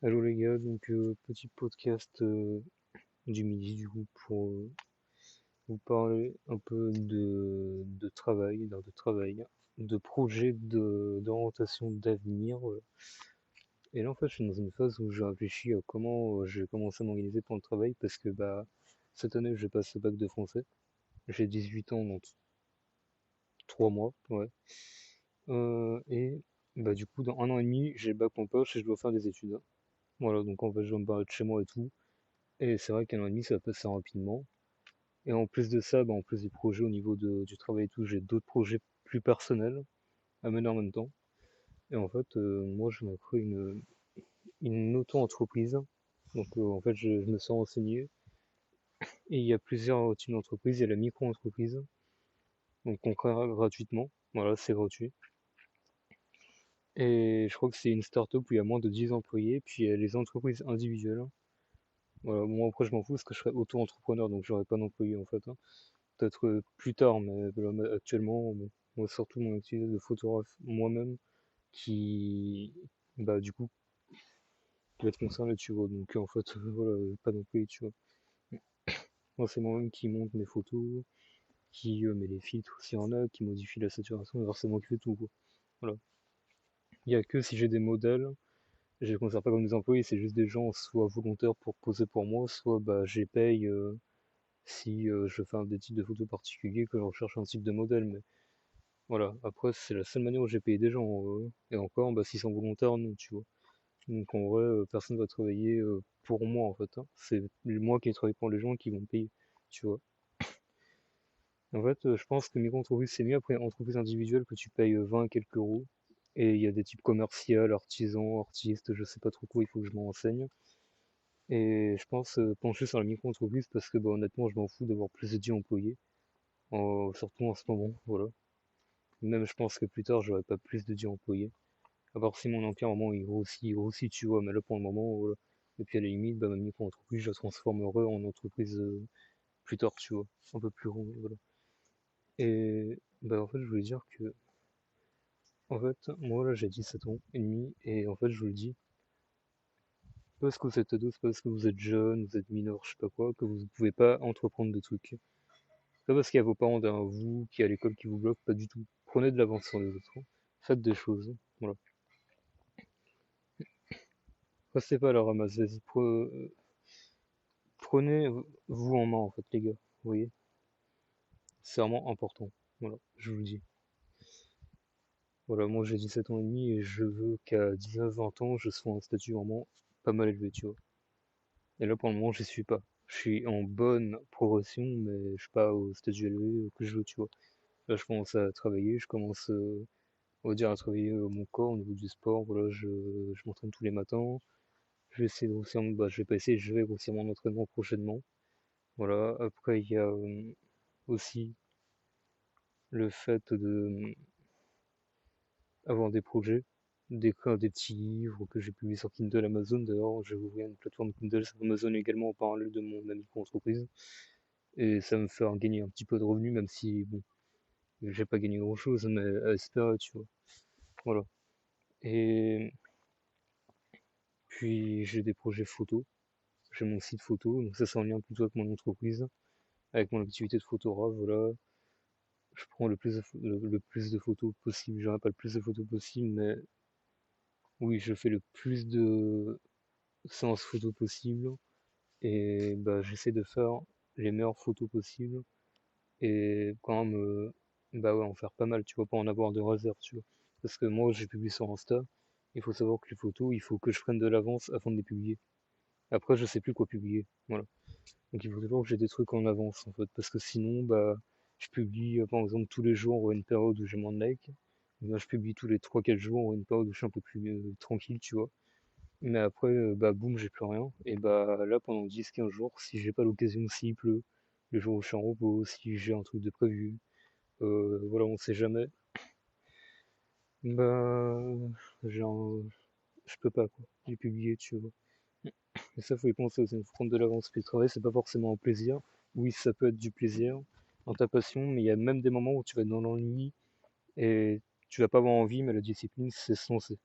Allô les gars, donc petit podcast du midi du coup pour vous parler un peu de travail, d'heures de travail, de projets d'orientation d'avenir. Et là en fait je suis dans une phase où je réfléchis à comment je vais commencer à m'organiser pour le travail parce que bah cette année je passe le bac de français. J'ai 18 ans dans 3 mois, ouais. Et bah du coup dans un an et demi j'ai le bac en poche et je dois faire des études. Voilà, donc en fait je dois me barrer de chez moi et tout. Et c'est vrai qu'un an et demi, ça passe assez rapidement. Et en plus de ça, bah, en plus des projets au niveau du travail et tout, j'ai d'autres projets plus personnels à mener en même temps. Et en fait, moi, je me crée une auto-entreprise. Donc, en fait, je me suis renseigné. Et il y a plusieurs types d'entreprises. Il y a la micro-entreprise, donc qu'on crée gratuitement. Voilà, c'est gratuit. Et je crois que c'est une start-up où il y a moins de 10 employés. Puis il y a les entreprises individuelles. Voilà, moi après, je m'en fous parce que je serais auto-entrepreneur, donc j'aurais pas d'employés en fait, hein. Peut-être plus tard, mais voilà, actuellement, bon, moi surtout mon activité de photographe moi-même qui, bah du coup, qui va être concerné, tu vois. Donc en fait, voilà, pas d'employé, tu vois. Moi, c'est moi-même qui monte mes photos, qui met les filtres s'il y en a, qui modifie la saturation, et c'est moi qui fais tout, quoi. Voilà. Il y a que si j'ai des modèles, je les considère pas comme des employés, c'est juste des gens soit volontaires pour poser pour moi, soit bah je les paye si je fais des types de photos particuliers que je recherche un type de modèle, mais voilà, après, c'est la seule manière où j'ai payé des gens. Et encore, bah, s'ils sont volontaires, non, tu vois. Donc en vrai, personne va travailler pour moi, en fait, hein. C'est moi qui travaille pour les gens qui vont me payer, tu vois. En fait, je pense que micro-entreprise, c'est mieux. Après, entreprise individuelle, que tu payes 20 quelques euros. Et il y a des types commerciaux, artisans, artistes, je sais pas trop quoi, il faut que je m'en renseigne. Et je pense pencher sur la micro-entreprise parce que, bah, honnêtement, je m'en fous d'avoir plus de 10 employés, surtout en ce moment, voilà. Même je pense que plus tard, j'aurai pas plus de 10 employés. À part si mon empire, vraiment, il grossit, tu vois, mais là, pour le moment, voilà. Et puis à la limite, bah, ma micro-entreprise, je la transformerai en entreprise plus tard, tu vois, un peu plus rond, voilà. Et bah, en fait, je voulais dire que, en fait, moi, là, j'ai 17 ans et demi, et en fait, je vous le dis, c'est pas parce que vous êtes ado, c'est pas parce que vous êtes jeune, vous êtes mineur, je sais pas quoi, que vous pouvez pas entreprendre des trucs. C'est pas parce qu'il y a vos parents derrière vous, qui à l'école qui vous bloquent, pas du tout. Prenez de l'avance sur les autres, hein. Faites des choses, voilà. Restez pas à la ramasse, vas-y, prenez-vous en main, en fait, les gars. Vous voyez? C'est vraiment important. Voilà, je vous le dis. Voilà, moi j'ai 17 ans et demi et je veux qu'à 19-20 ans, je sois un statut vraiment pas mal élevé, tu vois. Et là, pour le moment, j'y suis pas. Je suis en bonne progression, mais je suis pas au statut élevé que je veux, tu vois. Là, je commence à travailler, je commence, on va dire, à travailler mon corps au niveau du sport. Voilà, je m'entraîne tous les matins. Je vais essayer de grossir, bah, je vais pas essayer, je vais grossir mon entraînement prochainement. Voilà, après, il y a aussi le fait de avoir des projets, d'écrire des petits livres que j'ai publiés sur Kindle Amazon. D'ailleurs, j'ai ouvert une plateforme Kindle sur Amazon également en parallèle de mon ami entreprise. Et ça me fait gagner un petit peu de revenus, même si, bon, j'ai pas gagné grand-chose, mais à espérer, tu vois. Voilà. Et puis, j'ai des projets photos. J'ai mon site photo, donc ça, c'est en lien plutôt avec mon entreprise, avec mon activité de photographe, voilà. Je prends le plus de photos possible. J'aurais pas le plus de photos possible, mais oui, je fais le plus de séances photos possible. Et bah, j'essaie de faire les meilleures photos possibles. Et quand même, bah ouais, en faire pas mal, tu vois, pas en avoir de réserve, tu vois. Parce que moi, j'ai publié sur Insta. Il faut savoir que les photos, il faut que je prenne de l'avance avant de les publier. Après, je sais plus quoi publier. Voilà. Donc il faut toujours que j'ai des trucs en avance, en fait. Parce que sinon, bah, je publie, par exemple, tous les jours ou à une période où j'ai moins de likes. Moi, je publie tous les 3 4 jours ou à une période où je suis un peu plus tranquille, tu vois. Mais après, bah boum, j'ai plus rien. Et bah là, pendant 10 15 jours, si j'ai pas l'occasion, s'il pleut, le jour où je suis en repos, si j'ai un truc de prévu, voilà, on sait jamais. Bah, j'ai un- je peux pas, quoi. J'ai publié, tu vois. Et ça, faut y penser aussi. Faut prendre de l'avance. Puis le travail, c'est pas forcément un plaisir. Oui, ça peut être du plaisir dans ta passion, mais il y a même des moments où tu vas être dans l'ennui et tu vas pas avoir envie, mais la discipline, c'est se lancer.